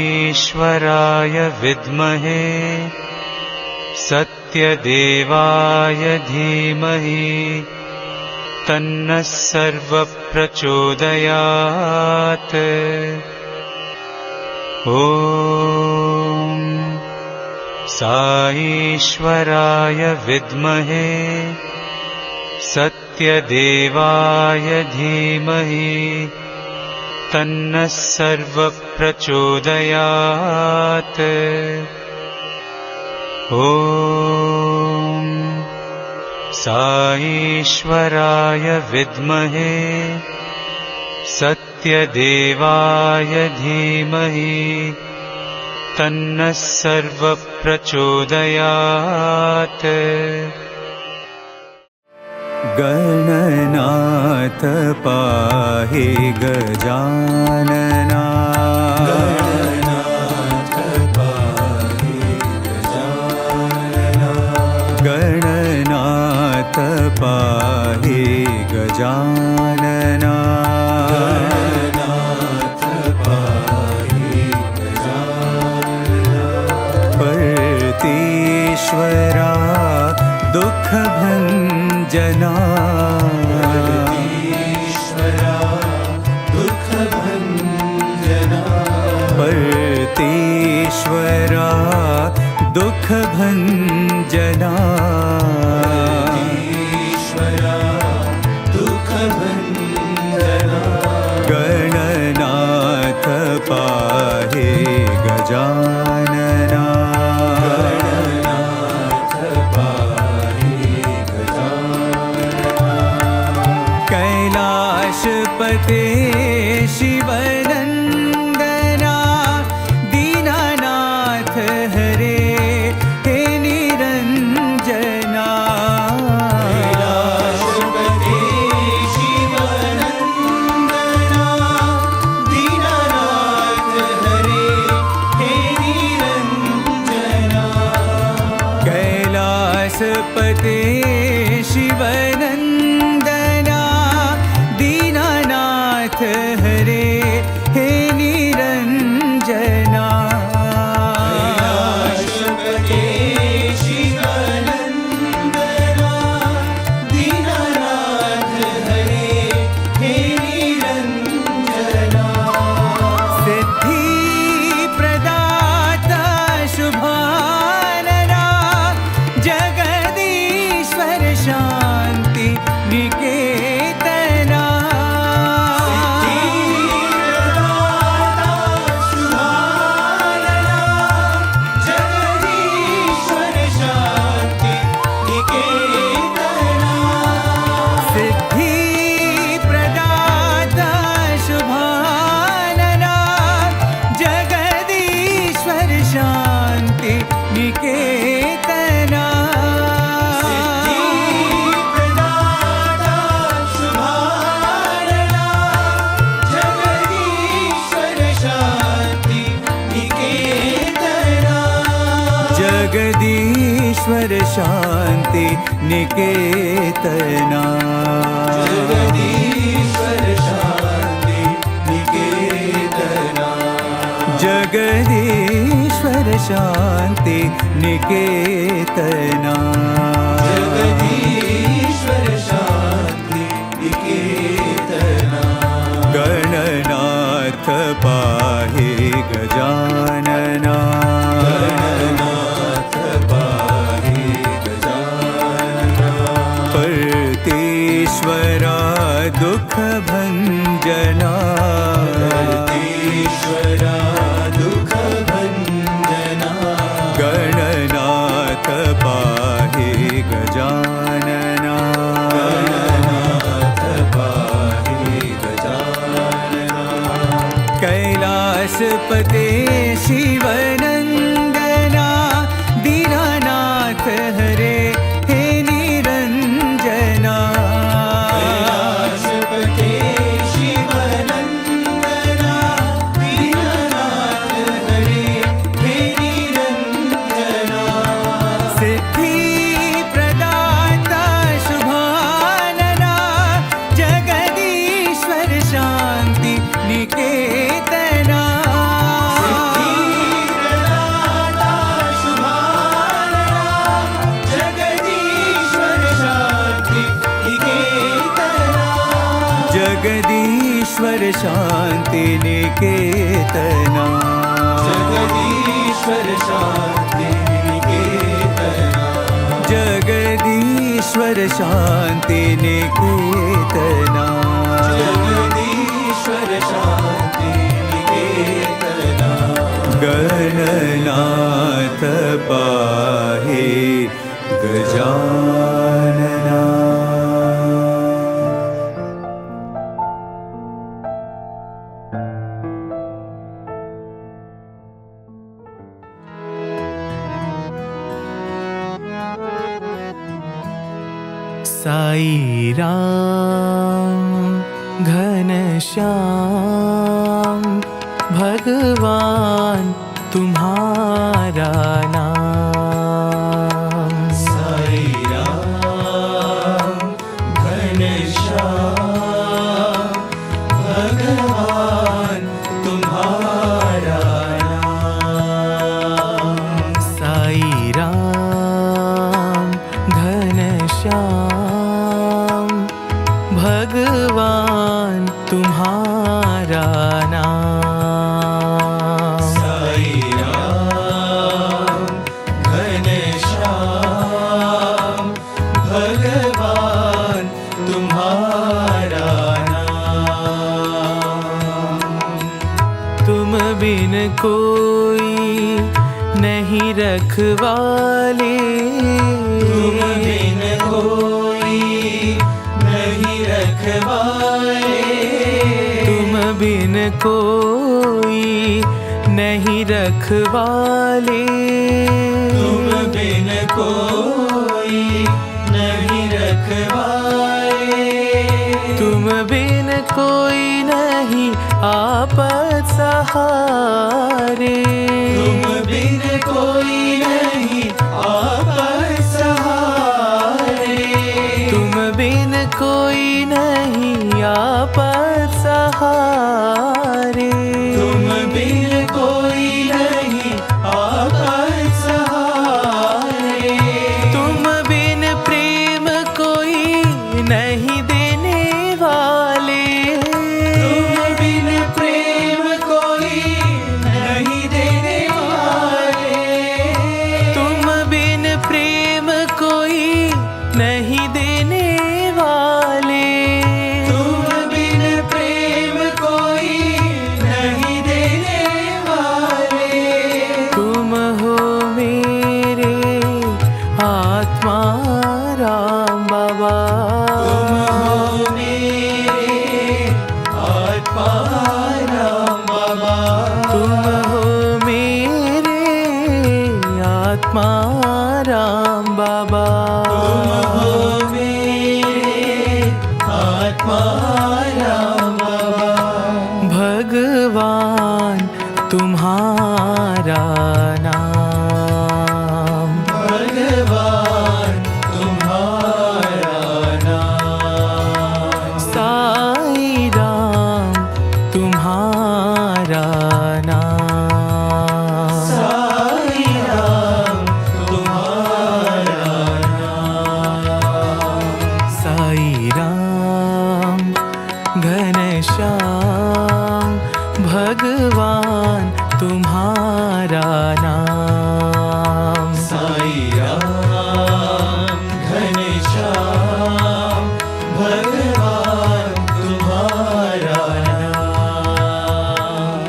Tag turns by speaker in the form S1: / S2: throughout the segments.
S1: साईश्वराय विद्महे सत्यदेवाय धीमहि तन्नः सर्वप्रचोदयात्। ॐ साईश्वराय विद्महे सत्यदेवाय धीमहि तन्नः सर्वप्रचोदयात्। ॐ साईश्वराय विद्महे सत्यदेवाय धीमहि तन्नः सर्वप्रचोदयात्।
S2: गणनाथ पाहि गजानना, गणनाथ पाहि गजानना, गणनाथ पाहि गजानना, गणनाथ पाहि गजानना। परतीश्वरा दुःखभञ्जना, परतीश्वरा दुःखभञ्जना, परतीश्वरा दुःखभञ्जना, परतीश्वरा दुःखभञ्जना। गणनाथ पाहि गजानना, गणनाथ पाहि गजानना। कैलाशपते शिवनन्दना, दीनानाथ हरे हे निरञ्जना। कैलाशपते शिवनन्दना, दीनानाथ हरे हे निरञ्जना। कैलाशपते शिवनन्दना, दीनानाथ हरे हे निरञ्जना। कैलाशपते शिवनन्दना, दीनानाथ हरे हे निरञ्जना। सिद्धि प्रदाता शुभानना, जगदीश्वर शान्ति निकेतना। सिद्धि प्रदाता शुभानना, जगदीश्वर शान्ति निकेतना। जगदीश्वर शान्ति निकेतना, जगदीश्वर शान्ति निकेतना, जगदीश्वर शान्ति निकेतना, जगदीश्वर शान्ति निकेतना। गणनाथ पाहि गजानना, गणनाथ पाहि गजानना। परतीश्वरा दुःखभञ्जना, परतीश्वरा दुःखभञ्जना। गणनाथ पाहि गजानना, गणनाथ पाहि गजानना। कैलाशपते शिवनन्दना, दीनानाथ हरे हे निरञ्जना। कैलाशपते शिवनन्दना, जगदीश्वर शांति निकेतना, जगदीश्वर शांति निकेतना, जगदीश्वर शांति निकेतना, जगदीश्वर शांति निकेतना। गणनाथ पाहि गजानना। साई राम घनश्याम भगवान तुम्हारा नाम। साई राम घनश्याम भगवान तुम्हारा नाम। साई राम घनश्याम भगवान तुम्हारा नाम। साई राम घनश्याम भगवान तुम्हारा नाम। तुम बिन कोई नहीं रखवाले, तुम बिन कोई नहीं रखवाले, तुम बिन कोई नहीं रखवाले, तुम बिन कोई नहीं रखवाले, तुम बिन कोई नहीं आपत सहारे, तुम बिन कोई नहीं आपत सहारे, तुम बिन कोई नहीं आपत सहारे, तुम बिन कोई नहीं आपत सहारे, तुम बिन प्रेम कोई नहीं देने वाले, तुम बिन प्रेम कोई नहीं देने वाले, तुम बिन प्रेम कोई नहीं देने वाले, तुम बिन प्रेम कोई नहीं देने वाले। तुम हो मेरे आत्मा राम बाबा, तुम हो मेरे आत्मा राम बाबा, तुम हो मेरे आत्मा राम बाबा, तुम हो मेरे आत्मा राम बाबा। भगवान तुम्हारा नाम, भगवान तुम्हारा नाम। साई राम तुम्हारा नाम, साई राम तुम्हारा नाम। साई राम घनश्याम भगवान तुम्हारा नाम। साई राम घनश्याम भगवान तुम्हारा नाम।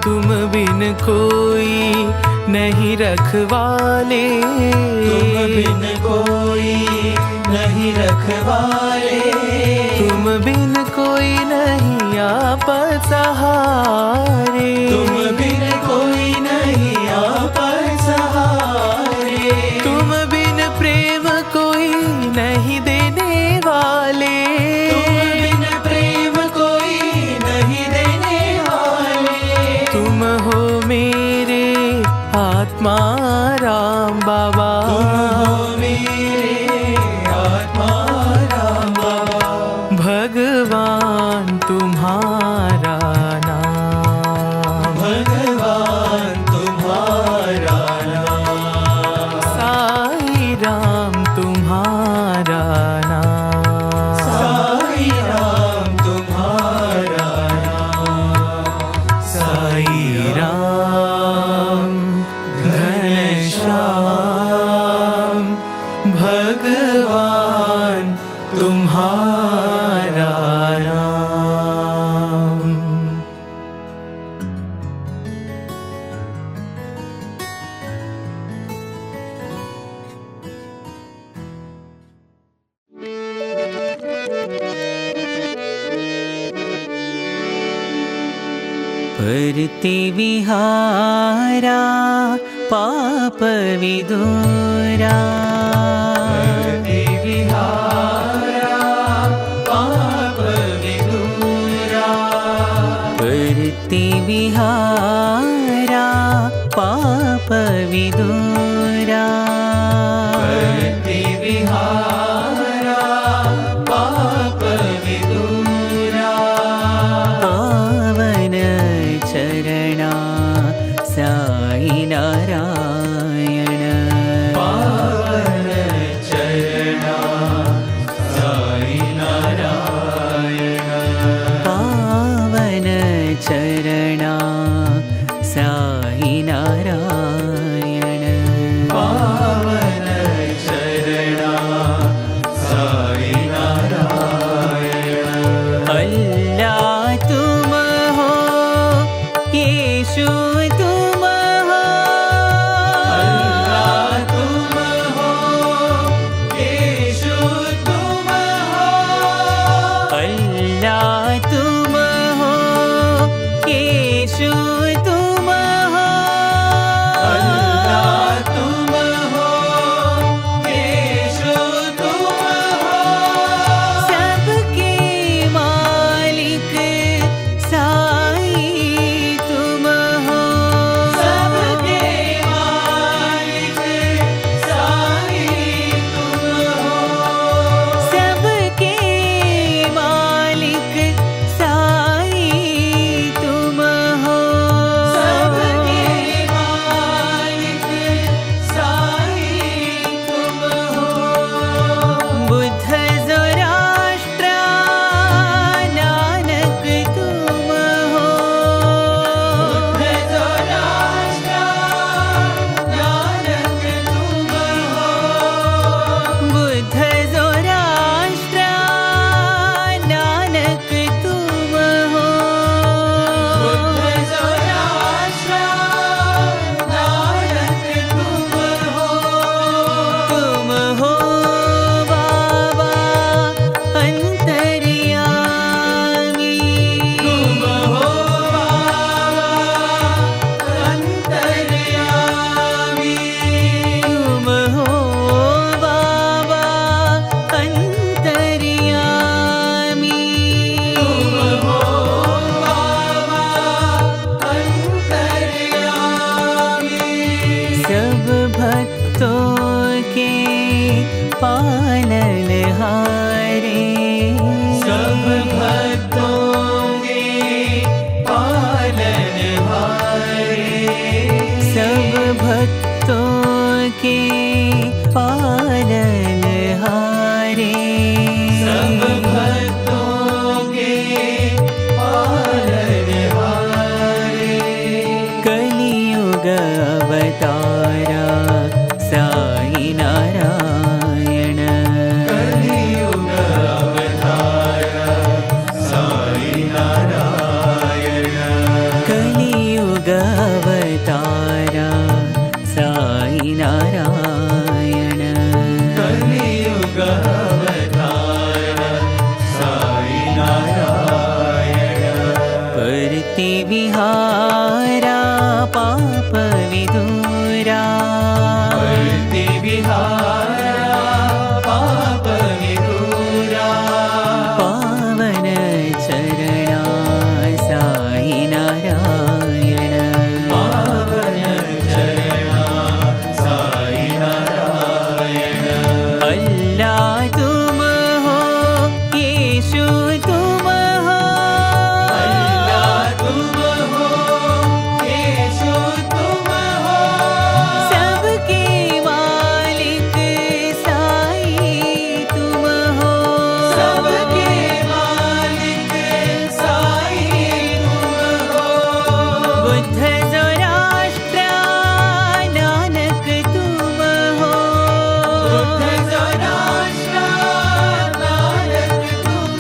S2: तुम बिन कोई नहीं रखवाले, तुम बिन कोई नहीं रखवाले, तुम बिन कोई नहीं आपत सहारे, तुम बिन कोई नहीं आपत सहारे, तुम बिन प्रेम कोई नहीं देने वाले, तुम बिन प्रेम कोई नहीं देने वाले, तुम हो मेरे आत्मा राम बाबा, तुम हो मेरे आत्मा राम बाबा। भगवान तुम्हारा नाम, भगवान तुम्हारा नाम। साई राम तुम्हारा नाम, साई राम तुम्हारा परति विहारा पाप विदूरा परति विहारा पाप विदूरा परति विहारा पाप विदूरा परति विहारा पाप विदूरा पावन चरणा साई नारायण पावन चरणा साई नारायण पावन चरणा साई नारायण पावन चरणा साई नारायण अल्लाह तुम हो यीशु तुम हो अल्लाह तुम हो यीशु तुम हो अल्लाह तुम हो यीशु तुम हो अल्लाह तुम हो यीशु तुम हो सबके मालिक साई तुम हो सबके मालिक साई तुम हो सबके मालिक साई तुम हो सबके मालिक साई तुम हो बुद्ध ज़ोराष्ट्र नानक तुम हो बुद्ध ज़ोराष्ट्र नानक तुम हो बुद्ध ज़ोराष्ट्र नानक तुम हो बुद्ध ज़ोराष्ट्र नानक तुम हो बाबा अंतर्यामी तुम हो बाबा अंतर्यामी तुम हो बाबा अंतर्यामी तुम हो बाबा अंतर्यामी सब भक्तों के पालनहारे सब भक्तों के पालनहारे सब भक्तों के पालनहारे सब भक्तों के पालनहारे कलियुग अवतारा साई नारायण कलियुग अवतारा साई नारायण कलियुग अवतारा साई नारायण कलियुग अवतारा साई नारायण परति विहारा पाप विदूरा परति विहारा पाप विदूरा पावन चरणा साई नारायण पावन चरणा साई नारायण अल्लाह तुम हो यीशु तुम हो अल्लाह तुम हो यीशु तुम हो सबके मालिक साई तुम हो सबके मालिक साई तुम हो बुद्ध ज़ोराष्ट्र नानक तुम हो बुद्ध ज़ोराष्ट्र नानक तुम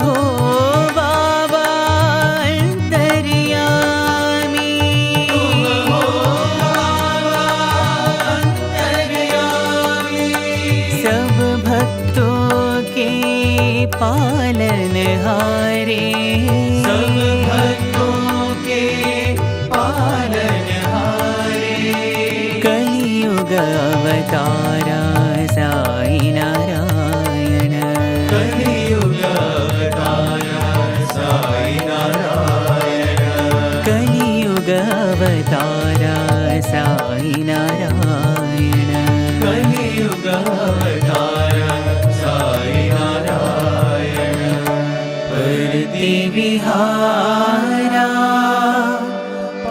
S2: हो बाबा अंतर्यामी तुम हो बाबा अंतर्यामी सब भक्तों के पालनहारे सब अवतारा साई नारायण
S3: कलियुग अवतारा साई नारायण
S2: परति विहारा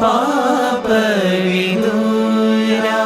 S2: पाप विदूरा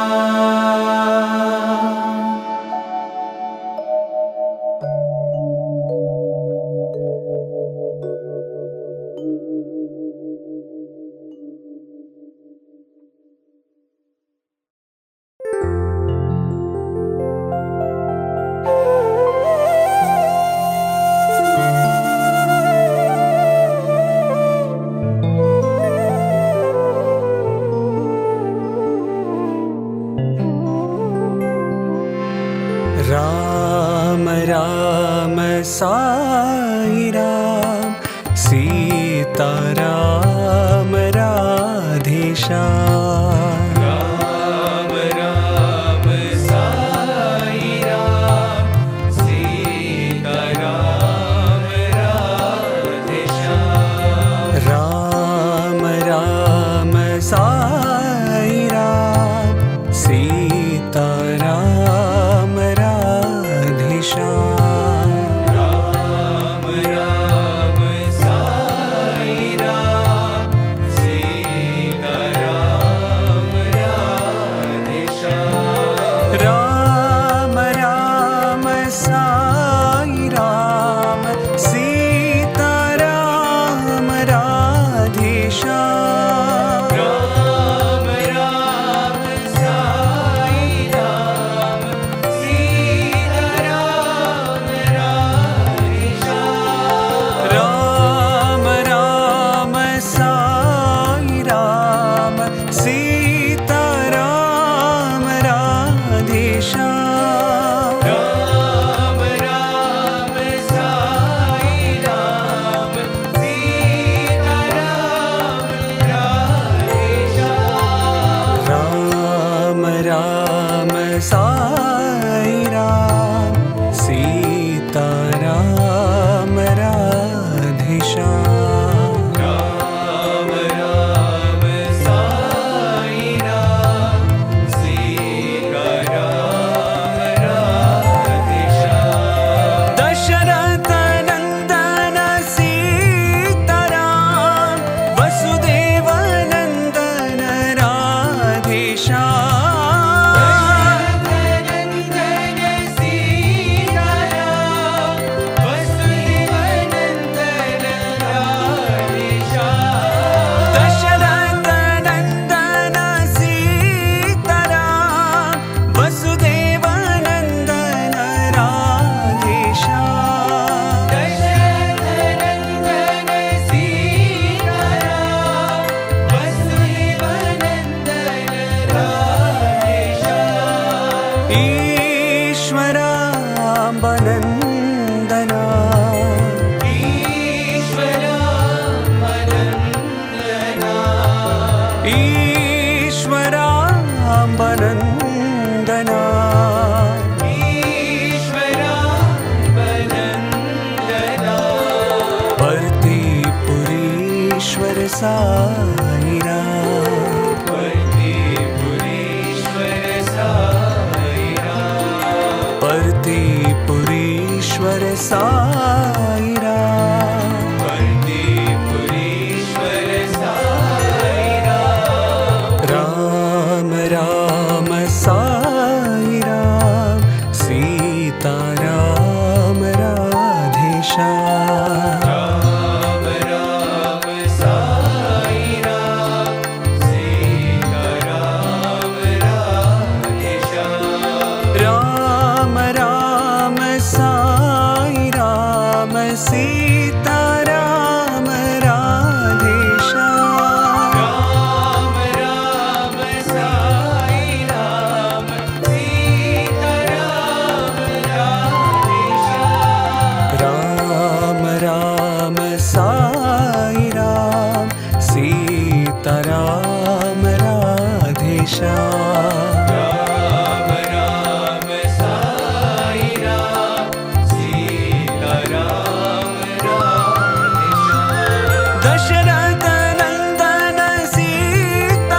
S2: राम राम साई राम सीता राम राधे श्याम
S3: राम राम साई राम सीता राम राधे श्याम
S2: राम राम साई राम सीता राम राधे श्याम
S3: राम राम साई राम सीता राम राधे श्याम
S2: राम राम साई राम सीता राम राधे श्याम
S3: राम राम साई राम सीता राम राधे श्याम
S2: राम राम साई राम सीता राम राधे श्याम
S3: राम राम साई राम सीता राम राधे श्याम
S2: राम राम साई राम सीता राम राधे श्याम
S3: राम राम साई राम सीता राम राधे श्याम
S2: दशरथ नंदन सीता राम वसुदेव नंदन राधे श्याम
S3: नंदन सीता राम वसुदेव नंदन राधे श्याम
S2: दशरथ नंदन सीता राम वसुदेव नंदन राधे श्याम
S3: दशरथ नंदन सीता राम वसुदेव नंदन राधे श्याम
S2: ईश्वराम्बनन्दना
S3: ईश्वराम्बनन्दना
S2: ईश्वराम्बनन्दना
S3: ईश्वराम्बनन्दना
S2: भर्तिपुरीश्वर साई राम
S3: वर्तिपुरीश्वर साई राम
S2: भर्तिपुरीश्वर साई राम
S3: वर्तिपुरीश्वर साई राम
S2: राम राम साई राम सीता राम राधे श्याम
S3: राम राम साई राम सीता राम राधे श्याम
S2: राम राम साई राम सीता राम राधे श्याम
S3: राम राम साई राम सीता राम राधे श्याम
S2: राम राम साई राम सीता राम राधे श्याम
S3: राम राम साई राम सीता राम राधे श्याम
S2: दशरथ नंदन सीता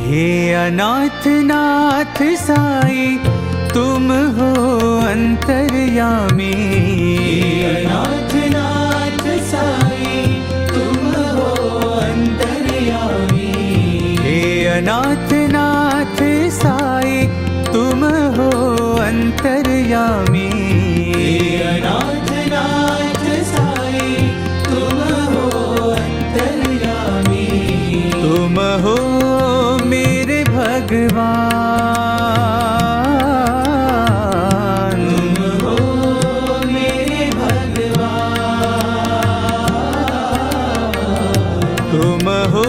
S2: हे अनाथ नाथ साई तुम हो अंतर्यामी।
S3: अनाथ नाथ साई तुम हो अंतर्यामी।
S2: हे अनाथ नाथ साई तुम हो अंतर्यामी।
S3: अनाथ नाथ साई तुम हो अंतर्यामी।
S2: तुम हो मेरे भगवान।
S3: तुम हो मेरे भगवान।
S2: तुम हो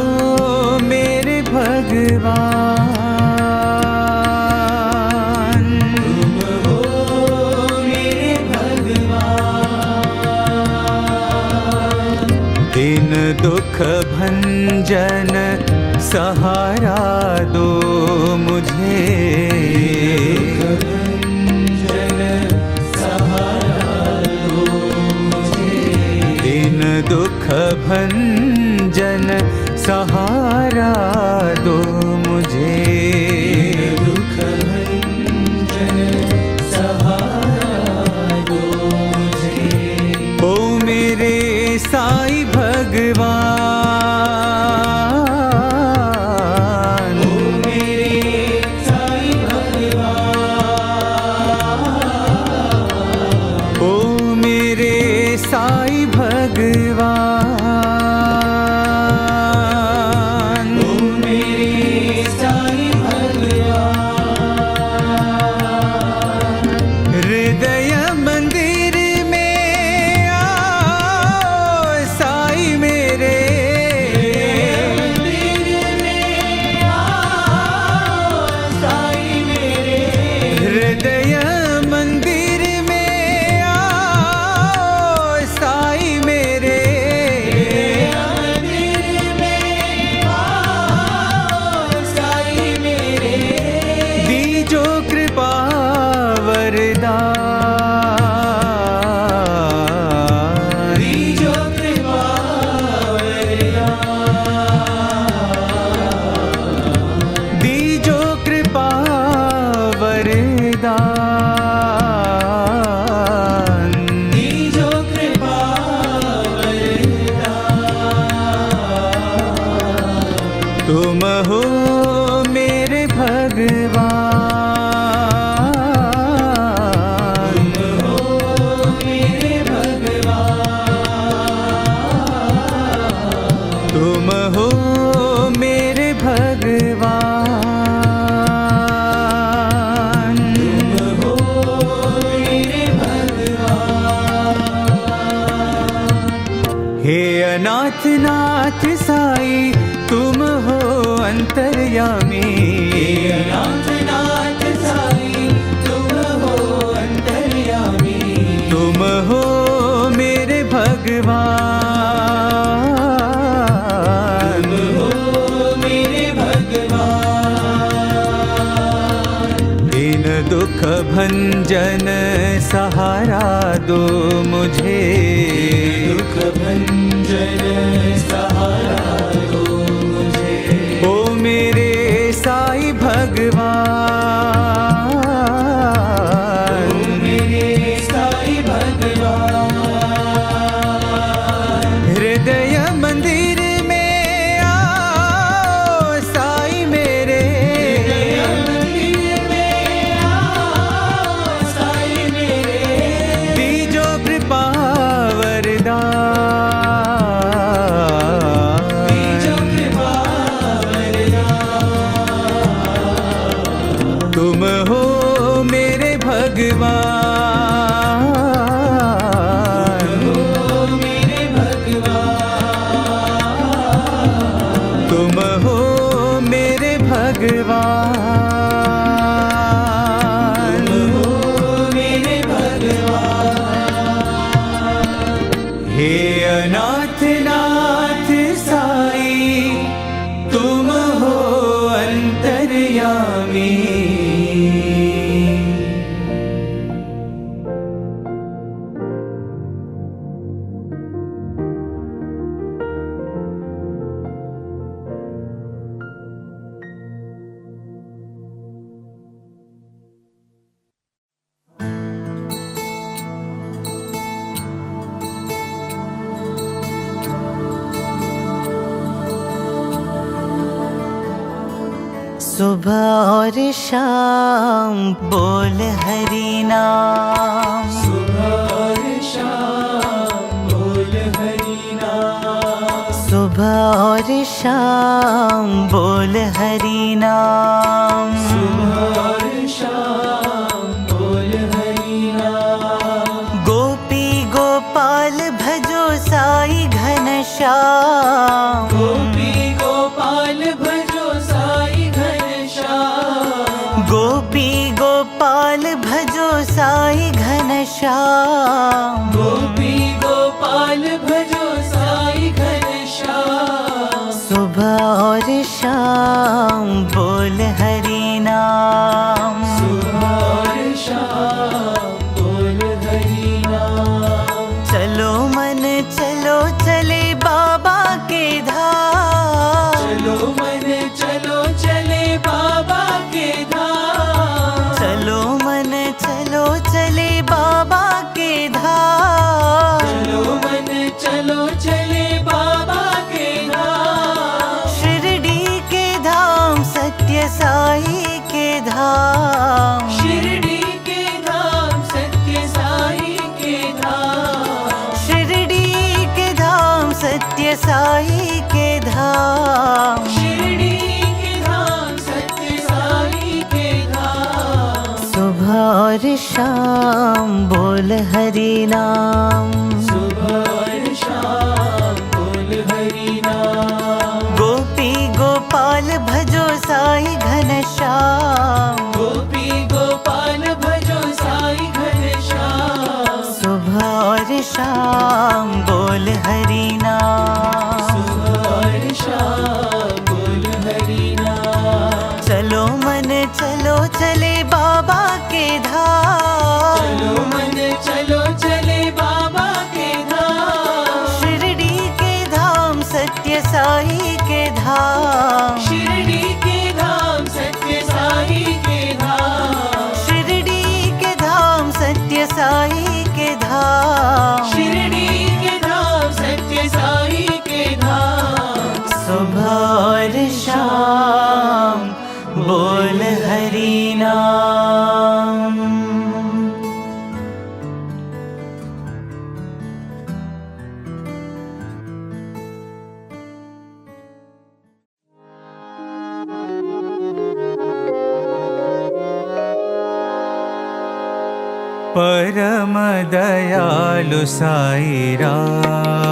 S2: मेरे भगवान।
S3: तुम हो मेरे भगवान।
S2: दिन दुख भंजन सहारा दो मुझे।
S3: भंजन सहारा दो मुझे।
S2: दिन दुख भंजन सहारा दो मुझे।
S3: दुख भंजन सहारा दो मुझे।
S2: ओ मेरे साई भगवान।
S3: ओ मेरे साई भगवान।
S2: ओ मेरे साई भगवान।
S3: ओ मेरे साई भगवान।
S2: हृदय मंदिर में आओ साई मेरे।
S3: मंदिर में आओ साई मेरे।
S2: हृदय मंदिर में आओ साई मेरे।
S3: मंदिर में आओ साई मेरे।
S2: दीजो कृपा वरदान।
S3: दीजो कृपा वरदान।
S2: दीजो कृपा वरदान।
S3: दीजो कृपा वरदान।
S2: तुम हो मेरे भगवान।
S3: तुम हो मेरे भगवान।
S2: तुम हो मेरे भगवान।
S3: तुम हो मेरे भगवान।
S2: हे अनाथ नाथ साई तुम हो अंतर्यामी।
S3: अनाथ नाथ साई तुम हो अंतर्यामी।
S2: तुम हो मेरे भगवान।
S3: तुम हो मेरे भगवान।
S2: दिन दुख भंजन सहारा दो मुझे।
S3: दुख भंजन सहारा दो मुझे।
S2: ओ मेरे साई भगवान।
S3: ओ मेरे साई भगवान।
S2: हृदय मंदिर में आओ साई मेरे।
S3: मंदिर में आओ साई मेरे।
S2: दीजो कृपा वरदान।
S4: सुबह और शाम बोल हरि नाम।
S3: सुबह और शाम बोल हरि नाम।
S4: सुबह और शाम बोल हरि नाम।
S3: सुबह और शाम बोल हरि नाम।
S4: गोपी गोपाल भजो साई घनश्याम।
S3: गोपी गोपाल भजो साई घनश्याम।
S4: गोपी गोपाल भजो साई घनश्याम।
S3: गोपी गोपाल भजो साई घनश्याम।
S4: सुबह और शाम बोल हरि नाम।
S3: सुबह और शाम बोल हरि नाम।
S4: चलो मन चलो चले बाबा के धाम।
S3: चलो मन चलो चले बाबा के धाम।
S4: चलो मन चलो चले बाबा के धाम।
S3: चलो मन चलो चले बाबा के धाम।
S4: शिरडी के धाम सत्य साई के धाम।
S3: शिरडी के धाम सत्य साई के धाम।
S4: शिरडी के धाम सत्य साई के धाम।
S3: शिरडी के धाम सत्य साई के धाम।
S4: सुबह और शाम बोल हरि नाम।
S3: सुबह और शाम बोल हरि नाम।
S4: गोपी गोपाल भजो साई घनश्याम।
S3: गोपी गोपाल भजो साई घनश्याम।
S4: सुबह और शाम बोल हरि नाम।
S3: सुबह और शाम बोल हरि नाम।
S4: चलो मन चलो चले बाबा के धाम।
S3: चलो मन चलो चले बाबा के धाम।
S4: शिरडी के धाम सत्य साई के धाम।
S3: शिरडी के धाम सत्य साई के धाम।
S4: शिरडी के धाम सत्य साई के धाम।
S3: शिरडी के धाम सत्य साई के धाम।
S4: सुबह और शाम बोल हरि नाम।
S2: परम दयालु साई राम।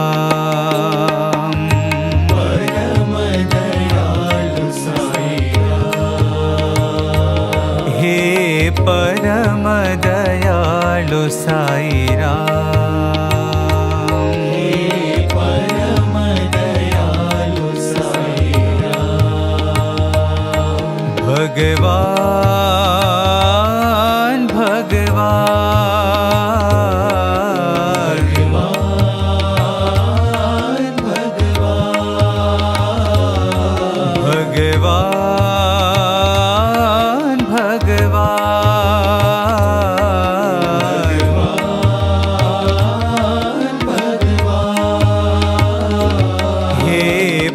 S3: परम दयालु साई राम।
S2: हे परम दयालु साई राम।
S3: हे परम दयालु साई राम।
S2: भगवान भगवान भगवान भगवान हे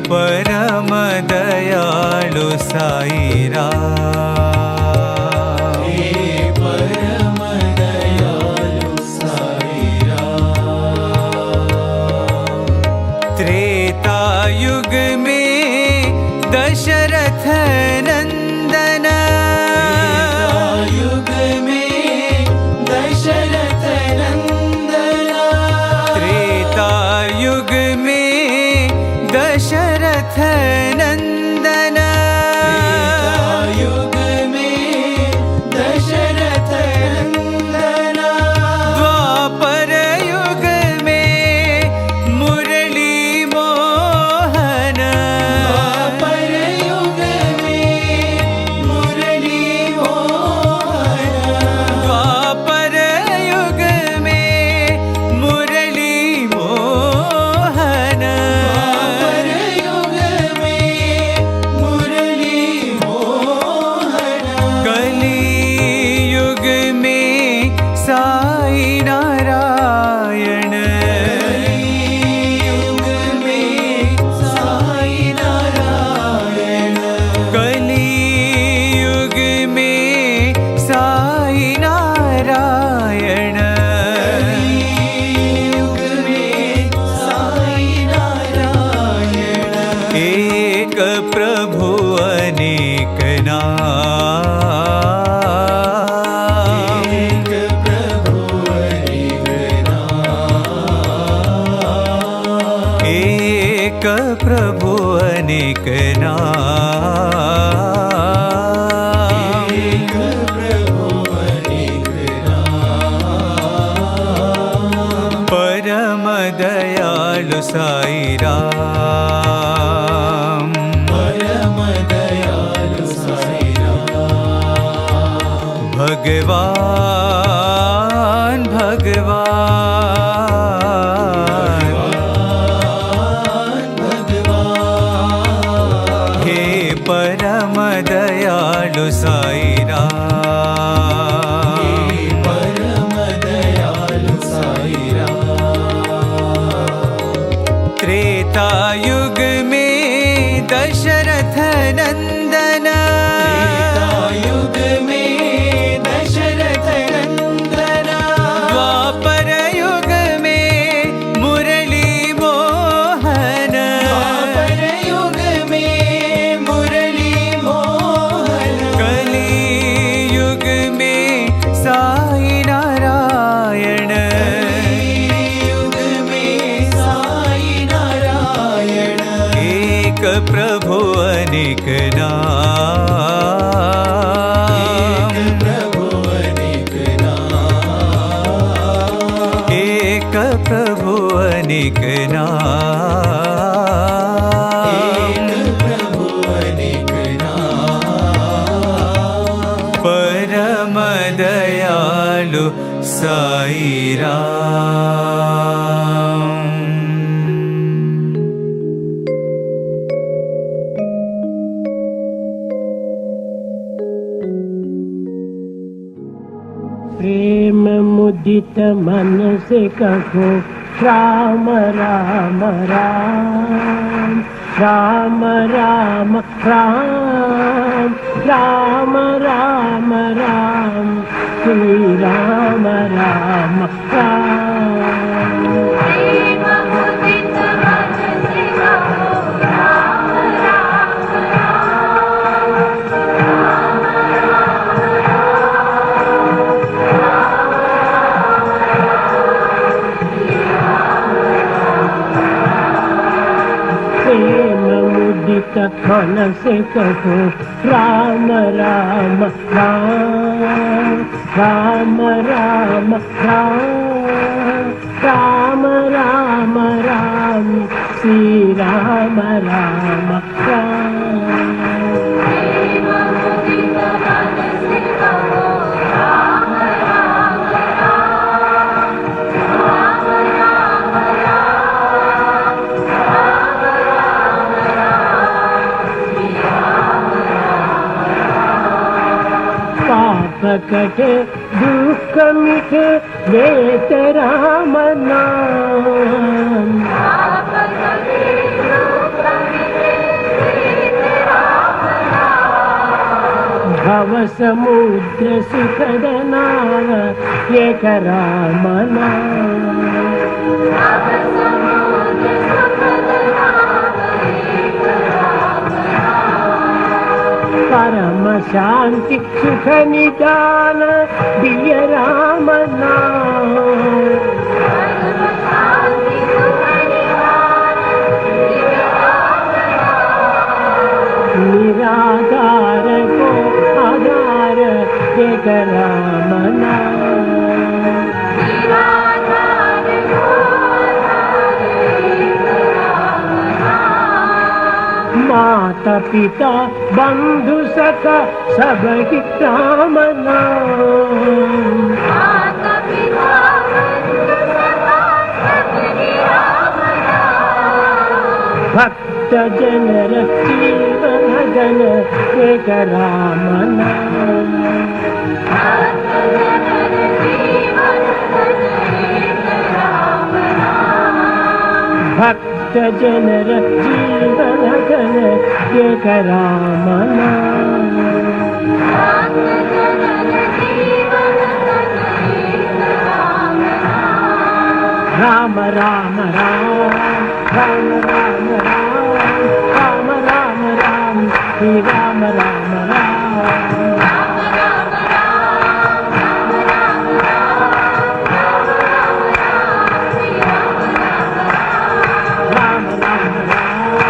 S2: परम दयालु साई राम।
S3: हे परम दयालु साई राम।
S2: त्रेता युग में दशरथ नंदन।
S3: युग में दशरथ नंदन।
S2: त्रेता युग में दशरथ नंदन।
S3: युग में दशरथ नंदन।
S2: द्वापर युग में मुरली मोहन।
S3: द्वापर युग में मुरली मोहन।
S2: द्वापर युग में मुरली मोहन।
S3: द्वापर युग में
S2: प्रभु अनेक नाम,
S3: एक प्रभु अनेक नाम।
S2: परम दयालु साई राम,
S3: परम दयालु साई राम।
S2: भगवान भगवान
S3: भगवान
S2: हे परम दयालु साई राम,
S3: हे परम दयालु साई राम।
S2: त्रेता युग में दशरथ नंदन,
S3: त्रेता युग में दशरथ नंदन।
S2: द्वापर युग में मुरली मोहन,
S3: द्वापर युग में मुरली मोहन।
S2: कली युग में साई नारायण,
S3: युग में साई नारायण।
S2: एक प्रभु अनेक
S3: एक
S2: नाम,
S3: प्रभु अनेक नाम।
S2: एक प्रभु अनेक नाम,
S3: एक प्रभु अनेक नाम।
S2: परम दयालु साई राम।
S5: प्रेम मुदित मन से कहो राम राम राम, राम राम राम, राम राम राम, श्री राम राम राम। प्रेम मुदित मन से कहो राम राम राम, राम राम राम, राम राम राम, श्री राम राम राम। पाप कटे दुख मिटे वेत राम नाम, भव समुद्र सुखद नाव एक राम नाम। परम शांति सुख निदान दिय राम नाम, निराधार को आधार एक राम नाम। माता पिता बंधु सखा सब ही राम नाम, भक्त जन जीवन जन एक राम नाम। भक्त जन जीवन जन एक राम नाम। Ram Ram Ram, Ram Ram Ram, Ram Ram Ram, Shri Ram Ram Ram. Ram Ram Ram,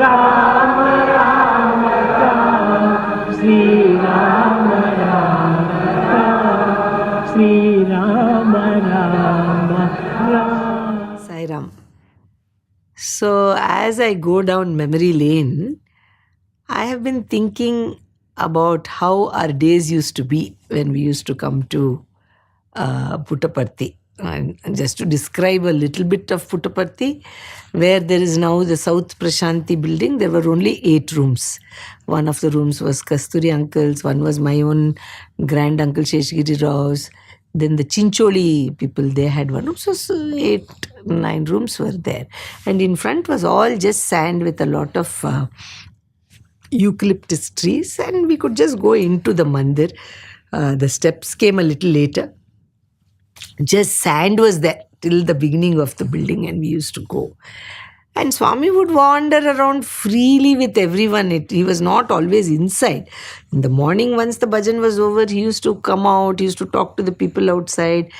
S5: Ram Ram Ram, Sri Ram Ram Ram, Sri Ram Ram Ram.
S6: Sai Ram. So as I go down memory lane, I have been thinking about how our days used to be when we used to come to Puttaparthi. And just to describe a little bit of Puttaparthi, where there is now the South Prashanti building, there were only 8 rooms. One of the rooms was Kasturi uncle's, one was my own grand uncle Sheshgiri Rao's. Then the Chincholi people, they had one room. So 8, 9 rooms were there. And in front was all just sand with a lot of eucalyptus trees. And we could just go into the mandir. The steps came a little later. Just sand was there till the beginning of the building, and we used to go. And Swami would wander around freely with everyone. He was not always inside. In the morning, once the bhajan was over, he used to come out, he used to talk to the people outside,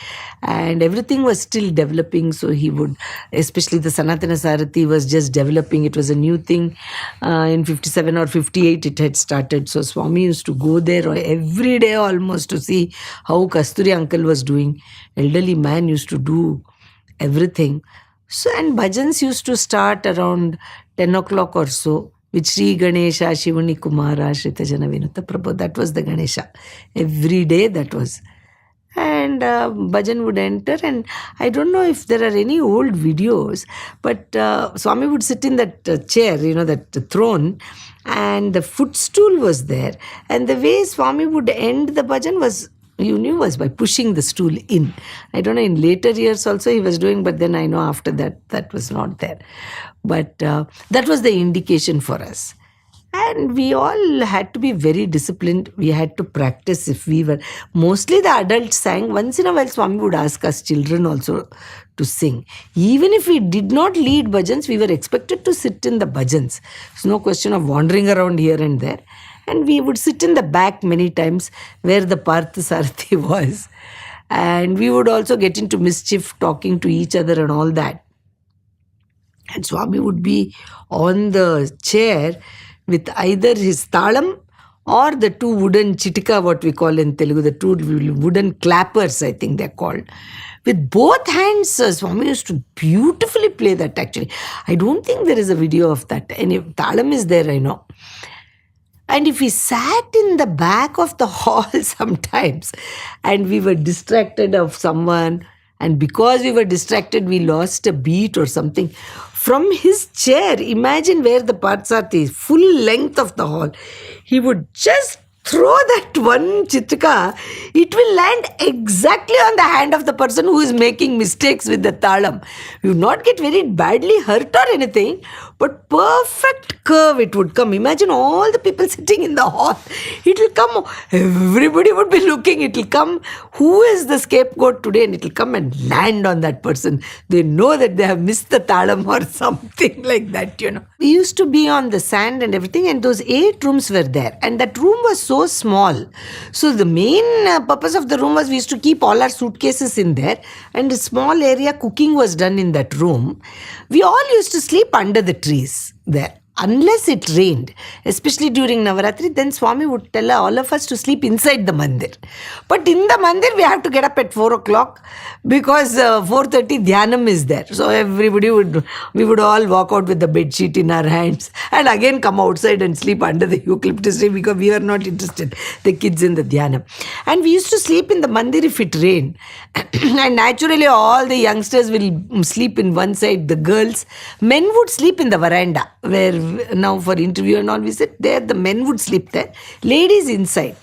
S6: and everything was still developing. So he would, especially the Sanatana Sarathi was just developing. It was a new thing. In 57 or 58, it had started. So Swami used to go there every day almost to see how Kasturi uncle was doing. Elderly man used to do everything. So, and bhajans used to start around 10 o'clock or so with Sri Ganesha, Shivani Kumara, Shrita Jana Vinuta Prabhu. That was the Ganesha. Every day that was. And bhajan would enter, and I don't know if there are any old videos, but Swami would sit in that chair, that throne, and the footstool was there. And the way Swami would end the bhajan was by pushing the stool in. I don't know, in later years also he was doing, but then I know after that was not there. But that was the indication for us. And we all had to be very disciplined. We had to practice if we were. Mostly the adults sang. Once in a while Swami would ask us children also to sing. Even if we did not lead bhajans, we were expected to sit in the bhajans. It's no question of wandering around here and there. And we would sit in the back many times where the Partha Sarathi was. And we would also get into mischief, talking to each other and all that. And Swami would be on the chair with either his talam or the 2 wooden chitika, what we call in Telugu, the 2 wooden clappers, I think they're called. With both hands, Swami used to beautifully play that actually. I don't think there is a video of that. And if talam is there, I know. And if we sat in the back of the hall sometimes and we were distracted of someone, and because we were distracted, we lost a beat or something, from his chair, imagine where the Parthasarathi is, full length of the hall, he would just throw that one chitika, it will land exactly on the hand of the person who is making mistakes with the talam. You would not get very badly hurt or anything, but perfect curve it would come. Imagine all the people sitting in the hall. It will come, everybody would be looking, it will come, who is the scapegoat today? And it will come and land on that person. They know that they have missed the talam or something like that, We used to be on the sand and everything, and those 8 rooms were there. And that room was so small. So the main purpose of the room was we used to keep all our suitcases in there, and a small area cooking was done in that room. We all used to sleep under the trees there. Unless it rained, especially during Navaratri, then Swami would tell all of us to sleep inside the mandir. But in the mandir, we have to get up at 4 o'clock because 4:30 dhyanam is there. So we would all walk out with the bed sheet in our hands and again come outside and sleep under the eucalyptus tree because we were not interested, the kids in the dhyanam. And we used to sleep in the mandir if it rained. And naturally, all the youngsters will sleep in one side, the girls. Men would sleep in the veranda where now for interview and all we sit there, the men would sleep there, ladies inside.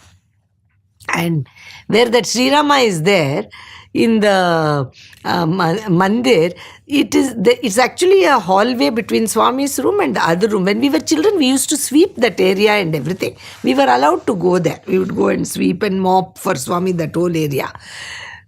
S6: And where that Sri Rama is there in the mandir, it's actually a hallway between Swami's room and the other room. When we were children, we used to sweep that area and everything. We were allowed to go there. We would go and sweep and mop for Swami that whole area.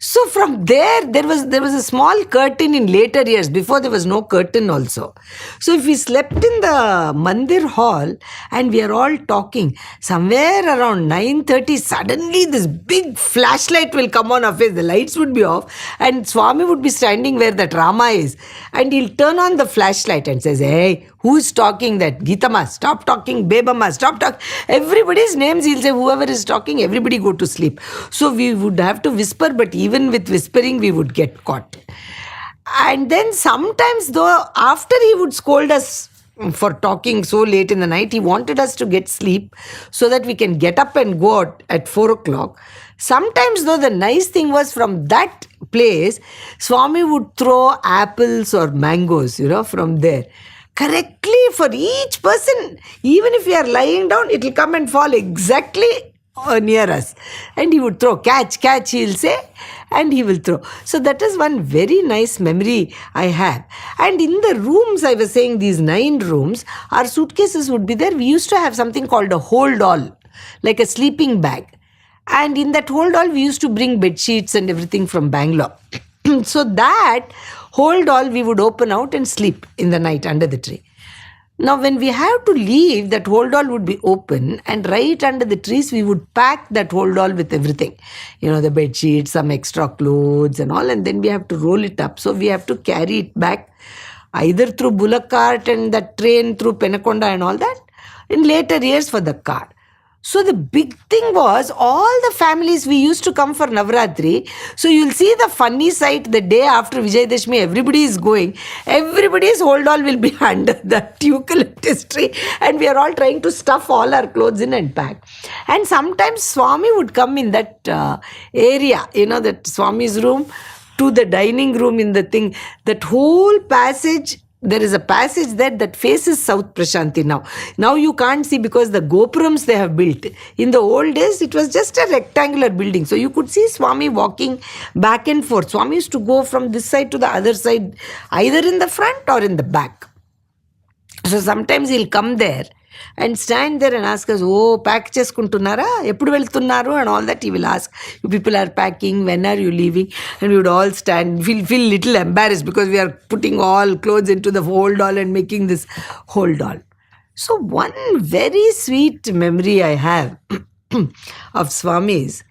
S6: So from there was a small curtain in later years. Before there was no curtain also. So if we slept in the mandir hall and we are all talking, somewhere around 9:30, suddenly this big flashlight will come on our face. The lights would be off and Swami would be standing where that Rama is. And he'll turn on the flashlight and says, hey, who's talking that? Geetama, stop talking. Bebama, stop talking. Everybody's names, he'll say, whoever is talking, everybody go to sleep. So we would have to whisper, but even with whispering, we would get caught. And then sometimes, though, after he would scold us for talking so late in the night, he wanted us to get sleep so that we can get up and go out at 4 o'clock. Sometimes, though, the nice thing was from that place, Swami would throw apples or mangoes, from there. Correctly for each person. Even if we are lying down, it will come and fall exactly near us. And he would throw, catch, he'll say, and he will throw. So that is one very nice memory I have. And in the rooms, I was saying these 9 rooms, our suitcases would be there. We used to have something called a hold all, like a sleeping bag. And in that hold all, we used to bring bed sheets and everything from Bangalore. So that hold all we would open out and sleep in the night under the tree. Now when we have to leave, that hold all would be open and right under the trees we would pack that hold all with everything. The bed sheets, some extra clothes and all, and then we have to roll it up. So we have to carry it back either through bullock cart and that train through Penakonda and all that in later years for the car. So the big thing was all the families we used to come for Navratri. So you'll see the funny sight the day after Vijayadashmi, everybody is going. Everybody's hold all will be under that eucalyptus tree and we are all trying to stuff all our clothes in and pack. And sometimes Swami would come in that area, that Swami's room to the dining room in the thing. That whole passage, there is a passage there that faces South Prashanti now. Now you can't see because the gopurams they have built. In the old days, it was just a rectangular building. So you could see Swami walking back and forth. Swami used to go from this side to the other side, either in the front or in the back. So sometimes he'll come there and stand there and ask us, oh, pack cheskuntunnara? Eppudu veltunnaru? And all that he will ask. You people are packing, when are you leaving? And we would all stand, feel little embarrassed because we are putting all clothes into the hold all and making this hold all. So one very sweet memory I have of Swami's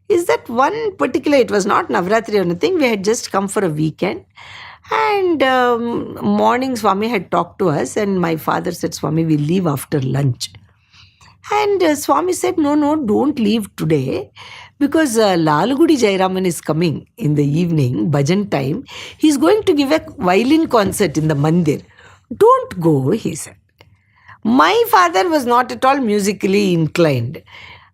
S6: is that one particular, it was not Navratri or anything, we had just come for a weekend. And morning Swami had talked to us and my father said, Swami, we'll leave after lunch. And Swami said, no, don't leave today because Lalugudi Jairaman is coming in the evening, bhajan time. He's going to give a violin concert in the mandir. Don't go, he said. My father was not at all musically inclined.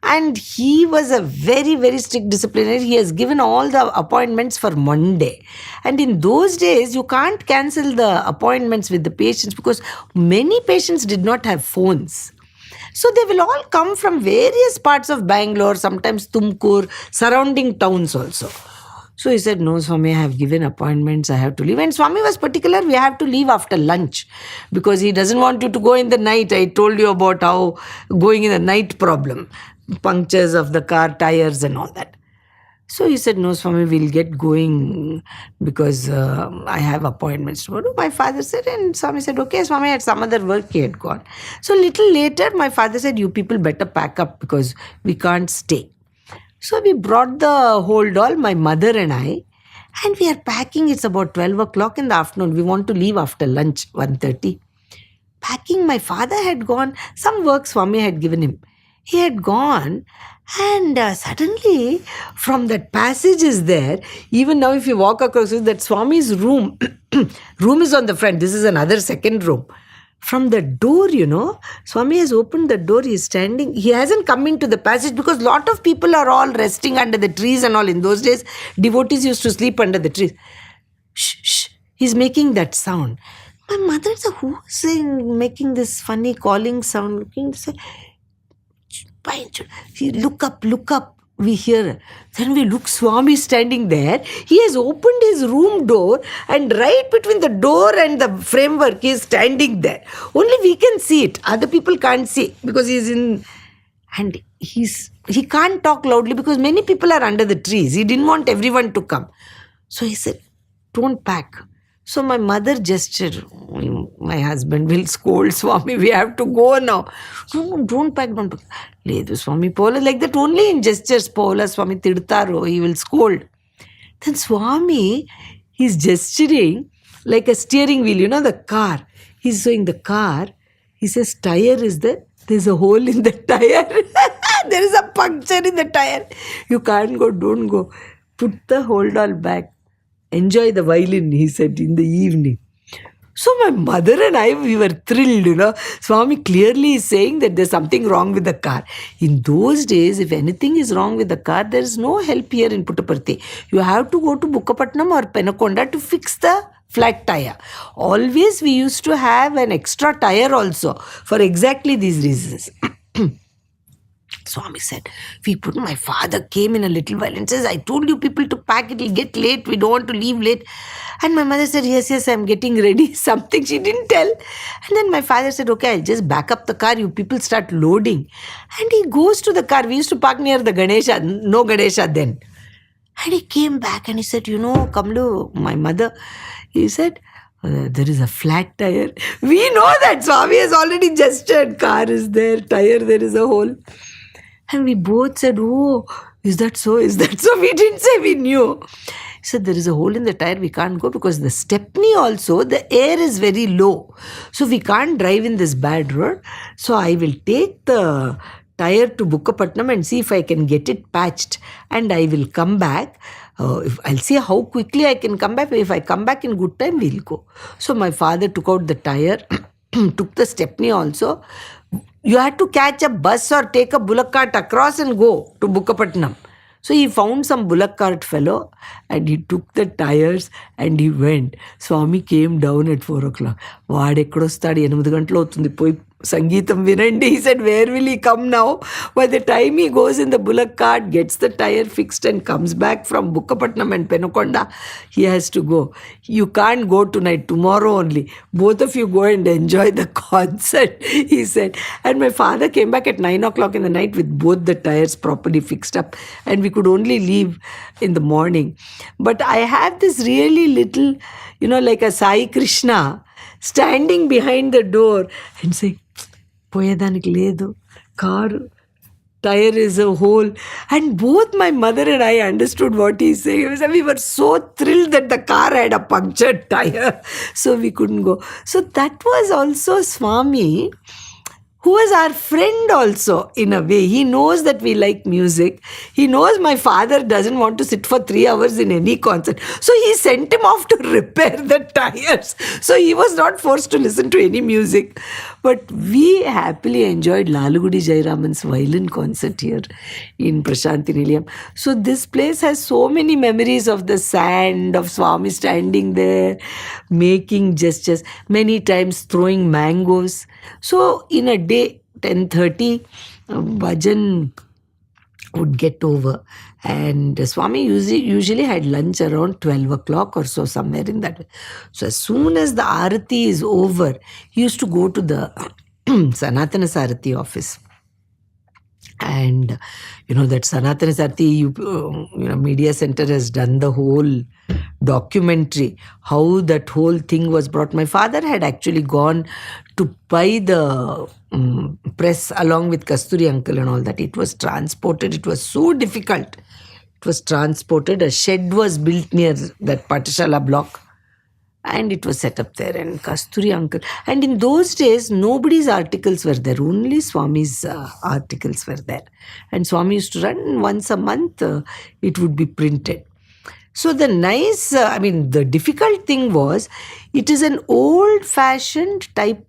S6: And he was a very, very strict disciplinarian. He has given all the appointments for Monday. And in those days, you can't cancel the appointments with the patients because many patients did not have phones. So they will all come from various parts of Bangalore, sometimes Tumkur, surrounding towns also. So he said, no, Swami, I have given appointments, I have to leave. And Swami was particular, we have to leave after lunch because he doesn't want you to go in the night. I told you about how going in the night problem. Punctures of the car, tires and all that. So he said, no, Swami, we'll get going because I have appointments tomorrow. My father said, and Swami said, okay, Swami had some other work, he had gone. So little later, my father said, you people better pack up because we can't stay. So we brought the hold all, my mother and I, and we are packing. It's about 12 o'clock in the afternoon. We want to leave after lunch, 1:30. Packing, my father had gone, some work Swami had given him. He had gone and suddenly from that passage is there, even now if you walk across it, that Swami's room, room is on the front, this is another second room. From the door, Swami has opened the door, he is standing, he hasn't come into the passage because lot of people are all resting under the trees and all. In those days, devotees used to sleep under the trees. Shh, shh, he's making that sound. My mother said, who is making this funny calling sound? Looking to say, look up, we hear. Then we look, Swami standing there. He has opened his room door and right between the door and the framework, he is standing there. Only we can see it. Other people can't see because he is in. And he can't talk loudly because many people are under the trees. He didn't want everyone to come. So he said, don't pack. So my mother gestured, my husband will scold Swami, we have to go now. No, don't pack, don't pack. Ledu Swami, Paula, like that only in gestures, Paula Swami Tirtaro, he will scold. Then Swami, he's gesturing like a steering wheel, you know, the car. He's showing the car. He says, tire is there. There's a hole in the tire. There is a puncture in the tire. You can't go, don't go. Put the hold all back. Enjoy the violin, he said, in the evening. So my mother and I, we were thrilled, you know. Swami clearly is saying that there's something wrong with the car. In those days, if anything is wrong with the car, there is no help here in Puttaparthi. You have to go to Bukkapatnam or Penakonda to fix the flat tire. Always we used to have an extra tire also for exactly these reasons. Swami said, my father came in a little while and says, I told you people to pack, it will get late, we don't want to leave late. And my mother said, yes, I'm getting ready. Something she didn't tell. And then my father said, okay, I'll just back up the car, you people start loading. And he goes to the car. We used to park near the Ganesha, no Ganesha then. And he came back and he said, Kamlu, my mother, he said, there is a flat tire. We know that Swami has already gestured. Car is there, tire, there is a hole. And we both said, oh, is that so? Is that so? We didn't say we knew. He said, there is a hole in the tire. We can't go because the Stepney also, the air is very low. So we can't drive in this bad road. So I will take the tire to Bukkapatnam and see if I can get it patched. And I will come back. I'll see how quickly I can come back. If I come back in good time, we'll go. So my father took out the tire, took the Stepney also. You had to catch a bus or take a bullock cart across and go to Bukkapatnam. So he found some bullock cart fellow and he took the tires and he went. Swami came down at 4 o'clock. Vaadekkodostadu 8 gantlu avutundi poi Sangeetam vinandi. He said, where will he come now? By the time he goes in the bullock cart, gets the tire fixed and comes back from Bukkapatnam and Penakonda, he has to go. You can't go tonight, tomorrow only. Both of you go and enjoy the concert, he said. And my father came back at 9 o'clock in the night with both the tires properly fixed up. And we could only leave in the morning. But I have this really little, like a Sai Krishna standing behind the door and saying, పోయేదానికి లేదు car tire is a hole. And both my mother and I understood what he's saying. We were so thrilled that the car had a punctured tire, so we couldn't go. So that was also Swami, who was our friend also in a way. He knows that we like music. He knows my father doesn't want to sit for 3 hours in any concert. So he sent him off to repair the tires. So he was not forced to listen to any music. But we happily enjoyed Lalugudi Jairaman's violin concert here in Prashanti Nilayam. So this place has so many memories of the sand, of Swami standing there, making gestures, many times throwing mangoes. So in a day, 10:30, bhajan would get over. And Swami usually had lunch around 12 o'clock or so, somewhere in that way. So as soon as the Aarati is over, he used to go to the Sanatana Sarati office. And that Sanatana Sarati media center has done the whole documentary, how that whole thing was brought. My father had actually gone to buy the press along with Kasturi uncle and all that. It was transported. It was so difficult. It was transported. A shed was built near that Patashala block and it was set up there. And Kasturi uncle. And in those days, nobody's articles were there. Only Swami's articles were there. And Swami used to run once a month. It would be printed. So the the difficult thing was, it is an old-fashioned type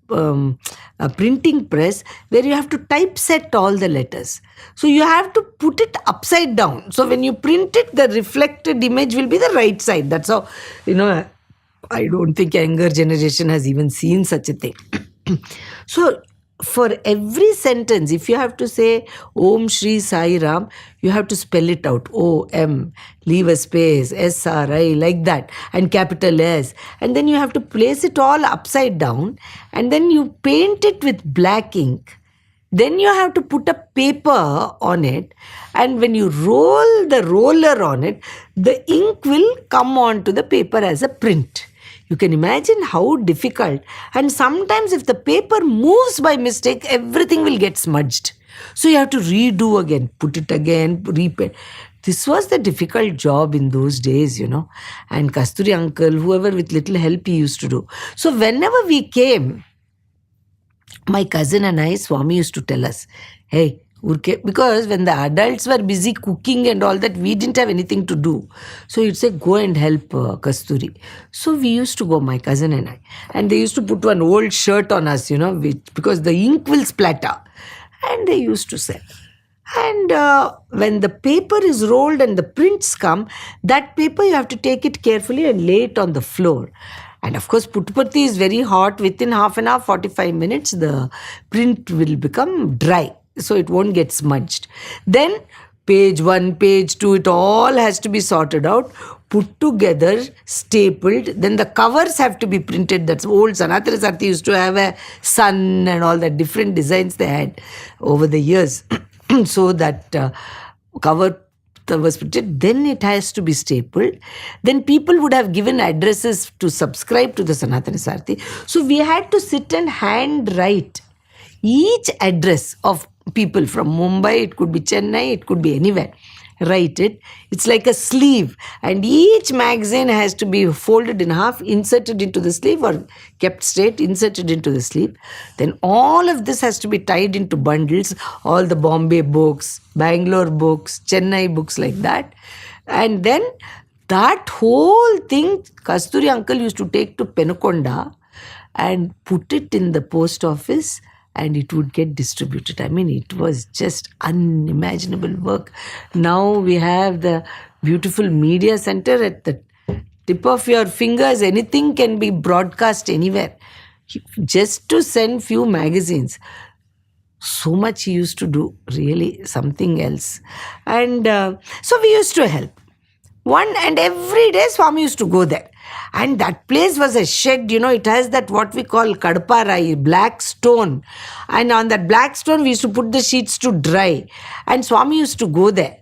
S6: printing press where you have to typeset all the letters. So you have to put it upside down. So when you print it, the reflected image will be the right side. That's how, I don't think younger generation has even seen such a thing. So for every sentence, if you have to say Om Shri Sai Ram, you have to spell it out. O-M, leave a space, S-R-I, like that, and capital S. And then you have to place it all upside down, and then you paint it with black ink. Then you have to put a paper on it, and when you roll the roller on it, the ink will come onto the paper as a print. You can imagine how difficult. And sometimes if the paper moves by mistake, everything will get smudged. So you have to redo again, put it again, repaint. This was the difficult job in those days, And Kasturi uncle, whoever with little help he used to do. So whenever we came, my cousin and I, Swami used to tell us, hey, because when the adults were busy cooking and all that, we didn't have anything to do. So he'd say, go and help Kasturi. So we used to go, my cousin and I. And they used to put one old shirt on us, because the ink will splatter. And they used to sell. And when the paper is rolled and the prints come, that paper you have to take it carefully and lay it on the floor. And of course, Puttupatti is very hot. Within half an hour, 45 minutes, the print will become dry. So it won't get smudged. Then page 1, page 2, it all has to be sorted out, put together, stapled. Then the covers have to be printed. That's old Sanatana Sarthi used to have a sun and all that different designs they had over the years. So that cover was printed. Then it has to be stapled. Then people would have given addresses to subscribe to the Sanatana Sarthi. So we had to sit and hand write each address of people from Mumbai, it could be Chennai, it could be anywhere. Write it. It's like a sleeve, and each magazine has to be folded in half, inserted into the sleeve, or kept straight, inserted into the sleeve. Then all of this has to be tied into bundles, all the Bombay books, Bangalore books, Chennai books, like that. And then that whole thing, Kasturi uncle used to take to Penukonda and put it in the post office, and it would get distributed. I mean, it was just unimaginable work. Now we have the beautiful media center at the tip of your fingers. Anything can be broadcast anywhere. Just to send few magazines. So much he used to do, really something else. And so we used to help. And every day Swami used to go there. And that place was a shed, it has that what we call kadparai, black stone. And on that black stone, we used to put the sheets to dry. And Swami used to go there.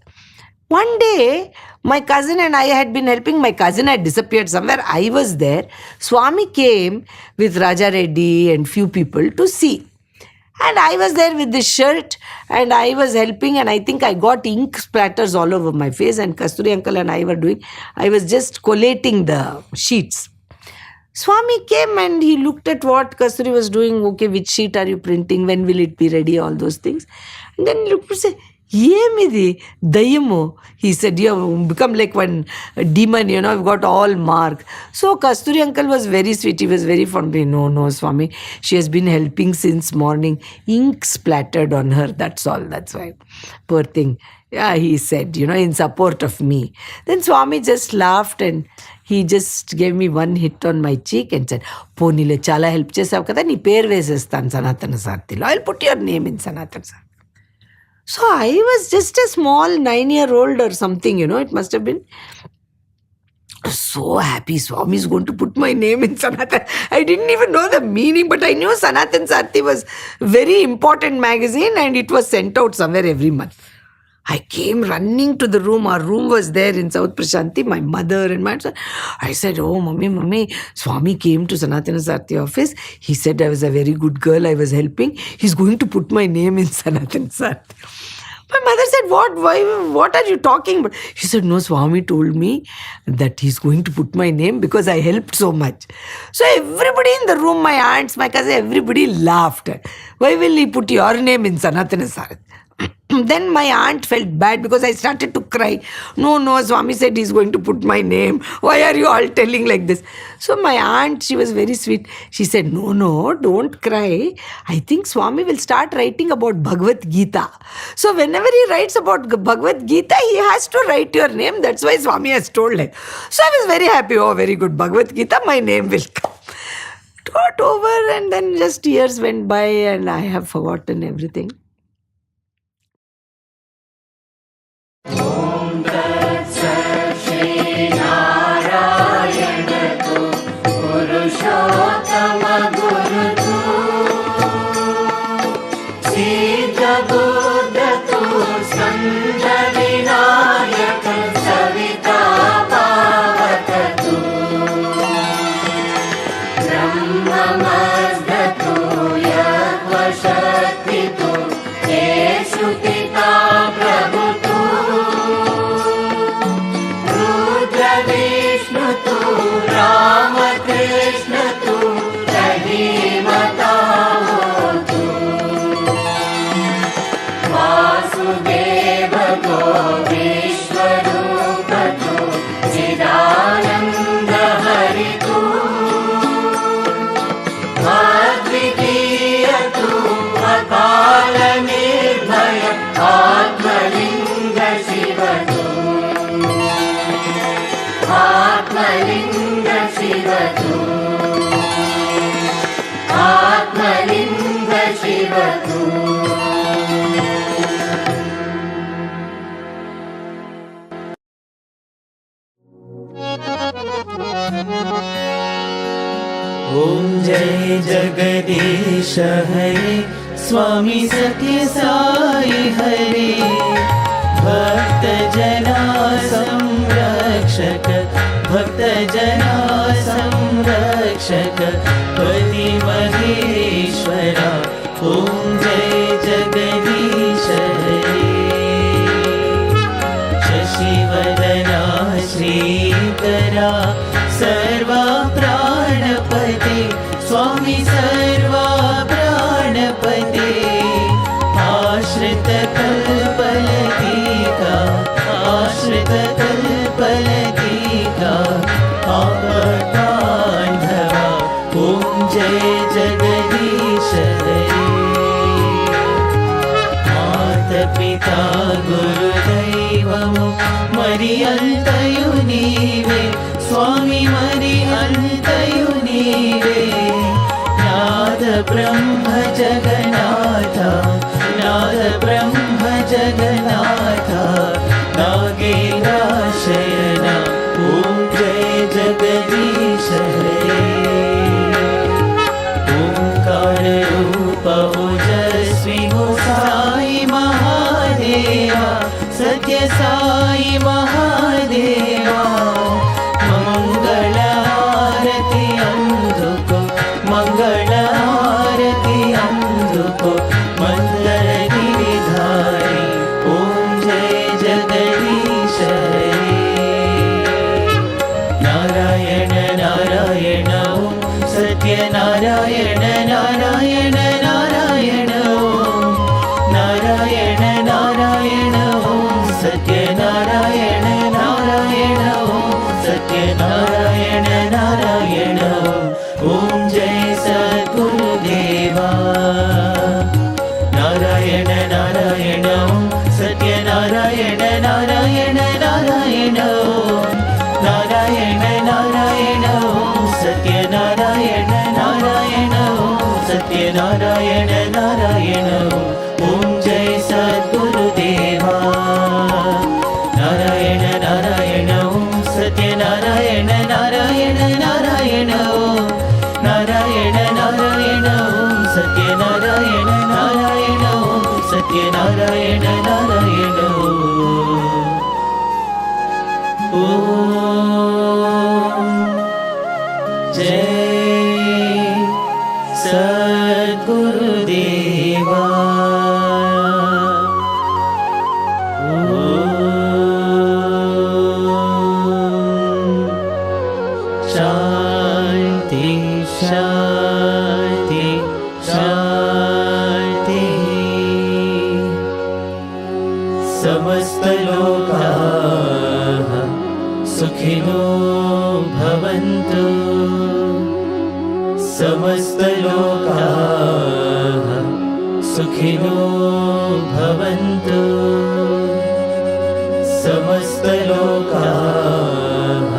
S6: One day, my cousin and I had been helping. My cousin had disappeared somewhere. I was there. Swami came with Raja Reddy and few people to see. And I was there with this shirt and I was helping, and I think I got ink splatters all over my face, and Kasturi uncle and I was just collating the sheets. Swami came and he looked at what Kasturi was doing. Okay, which sheet are you printing? When will it be ready? All those things. And then he looked and said, Yemidi, Dayamu. He said, you have become like one demon, you've got all mark. So Kasturi uncle was very sweet. He was very fond of me. No, Swami. She has been helping since morning. Ink splattered on her. That's all. That's why. Poor thing. Yeah, he said, in support of me. Then Swami just laughed and he just gave me one hit on my cheek and said, Ponile chala help chesav kada ni per vesestan Sanatana Sarthilo. I'll put your name in Sanatana Sarthi. So I was just a small 9-year-old or something, it must have been. So happy, Swami is going to put my name in Sanatan. I didn't even know the meaning, but I knew Sanatan Sarthi was very important magazine and it was sent out somewhere every month. I came running to the room. Our room was there in South Prashanti, my mother and my son. I said, oh, mummy, Swami came to Sanatana Sarthi office. He said I was a very good girl. I was helping. He's going to put my name in Sanatana Sarthi. My mother said, what are you talking about? He said, no, Swami told me that he's going to put my name because I helped so much. So everybody in the room, my aunts, my cousin, everybody laughed. Why will he put your name in Sanatana Sarthi? Then my aunt felt bad because I started to cry. No, Swami said he's going to put my name. Why are you all telling like this? So my aunt, she was very sweet. She said, no, don't cry. I think Swami will start writing about Bhagavad Gita. So whenever he writes about Bhagavad Gita, he has to write your name. That's why Swami has told her. So I was very happy. Oh, very good. Bhagavad Gita, my name will come. It got over and then just years went by and I have forgotten everything.
S3: सिद्धबुद्ध तु स्कन्द विनायक सविता पावक तु ब्रह्ममस्द तु यज्ञशक्ति तु हे श्रुतिता प्रभु तु रुद्र विष्णु तु रामकृष्ण तु रहीमता तु वासुदेव गो विश्वरूप तु चिदानन्द हरि तु अद्वितीय तु अकाल निर्भय आत्मलिङ्ग शिव तु आत्मलिङ्ग शिव तु आत्मलिङ्ग शिव तु
S2: ॐ जय जगदीश हरे स्वामी सत्य साई हरे भक्त जना संरक्षक भक्त जना संरक्षक पति महेश्वरा ॐ जय जगदीश हरे शशिवदना श्रीकरा सर्वा प्राणपते स्वामी सर्वा प्राणपते आश्रित कल्पलतिका आश्रित कल्पलतिका आपदान्धवा ॐ जय जगदीश हरे मातपिता गुरुदैवमु मरि अन्तयु नीवे स्वामी मरि अन्तयु नीवे नाद ब्रह्म जगन्नाथ नाद ब्रह्म जगन्नाथ नागेन्द्रशयन ॐ जय जगदीश हरे ओंकार रूप ओजस्वी हो साई महादेवा सत्य साई महादेवा मंगल आरती अंधुको मंगल आरती अंधुको मंगल गिरिधारी ओम जय जगदीश हरे नारायण नारायण ओम सत्य नारायण नारायण नारायण ओम नारायण नारायण ओम सत्य नारायण नारायण ओम सत्य नारायण नारायण ओम जय सद्गुरुदेवा नारायण नारायण ओम सत्य नारायण नारायण नारायण ओम नारायण नारायण ओम सत्य नारायण नारायण ओम सत्य नारायण नारायण ओम जय सद्गुरुदेवा नारायण नारायण ओम सत्य नारायण नारायण नारायण ओम नारायण नारायण ओम सत्य नारायण नारायण ओम सत्य नारायण नारायण ओम जय सद्गुरुदेवा शांति शांति शांति समस्त लोकाः सुखिनो भवन्तु समस्त लोकाः सुखिनो भवन्तु समस्त लोकाः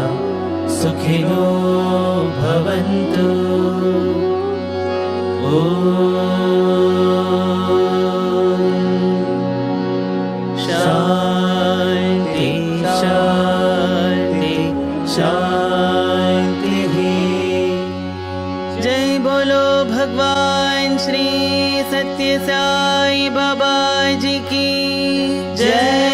S2: सुखिनो भवन्तु शांति शांति शांति। जय बोलो भगवान श्री सत्य
S3: साई बाबा जी की जय।